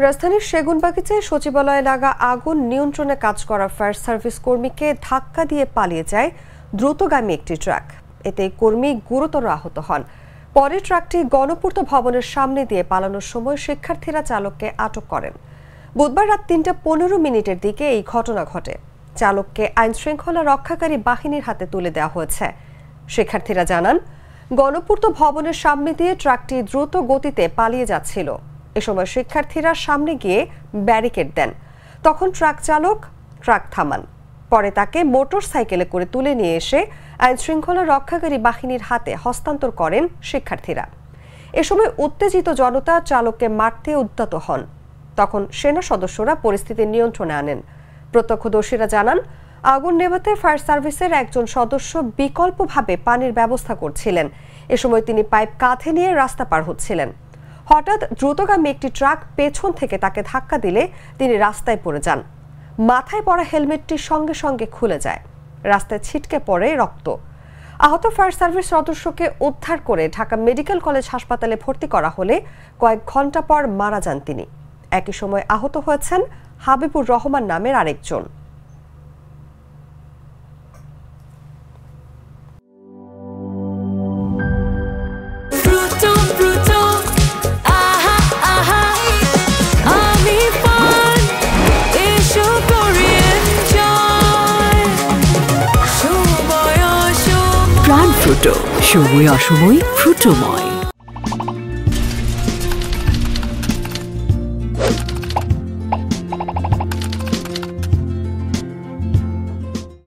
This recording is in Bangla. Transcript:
রাজধানীর সেগুনবাগিচায় সচিবালয়ে লাগা আগুন নিয়ন্ত্রণে কাজ করা ফায়ার সার্ভিস কর্মীকে ধাক্কা দিয়ে পালিয়ে যায় দ্রুতগামী একটি ট্রাক। এতে কর্মী গুরুতর আহত হন। পরে ট্রাকটি গণপূর্ত ভবনের সামনে দিয়ে পালানোর সময় শিক্ষার্থীরা চালককে আটক করেন। বুধবার রাত ৩:১৫ দিকে এই ঘটনা ঘটে। চালককে আইনশৃঙ্খলা রক্ষাকারী বাহিনীর হাতে তুলে দেওয়া হয়েছে। শিক্ষার্থীরা জানান, গণপূর্ত ভবনের সামনে দিয়ে ট্রাকটি দ্রুত গতিতে পালিয়ে যাচ্ছিল। এ সময় শিক্ষার্থীরা সামনে গিয়ে ব্যারিকেড দেন। তখন ট্রাক চালক ট্রাক থামান। পরে তাকে মোটরসাইকেলে করে তুলে নিয়ে এসে আইনশৃঙ্খলা রক্ষাকারী বাহিনীর হাতে হস্তান্তর করেন শিক্ষার্থীরা। এ সময় উত্তেজিত জনতা চালককে মারতে উদ্যত হন। তখন সেনা সদস্যরা পরিস্থিতি নিয়ন্ত্রণে আনেন। প্রত্যক্ষদর্শীরা জানান, আগুন নেভাতে ফায়ার সার্ভিসের একজন সদস্য বিকল্পভাবে পানির ব্যবস্থা করছিলেন। এ সময় তিনি পাইপ কাঁধে নিয়ে রাস্তা পার হচ্ছিলেন। হঠাৎ দ্রুতগামী একটি ট্রাক পেছন থেকে তাকে ধাক্কা দিলে তিনি রাস্তায় পড়ে যান। মাথায় পড়া হেলমেটটি সঙ্গে সঙ্গে খুলে যায়। রাস্তায় ছিটকে পড়ে রক্ত। আহত ফায়ার সার্ভিস সদস্যকে উদ্ধার করে ঢাকা মেডিকেল কলেজ হাসপাতালে ভর্তি করা হলে কয়েক ঘন্টা পর মারা যান তিনি। একই সময় আহত হয়েছেন হাবিবুর রহমান নামের আরেকজন। প্রাণ ফ্রুটো, সময় অসময় ফ্রুটোময়।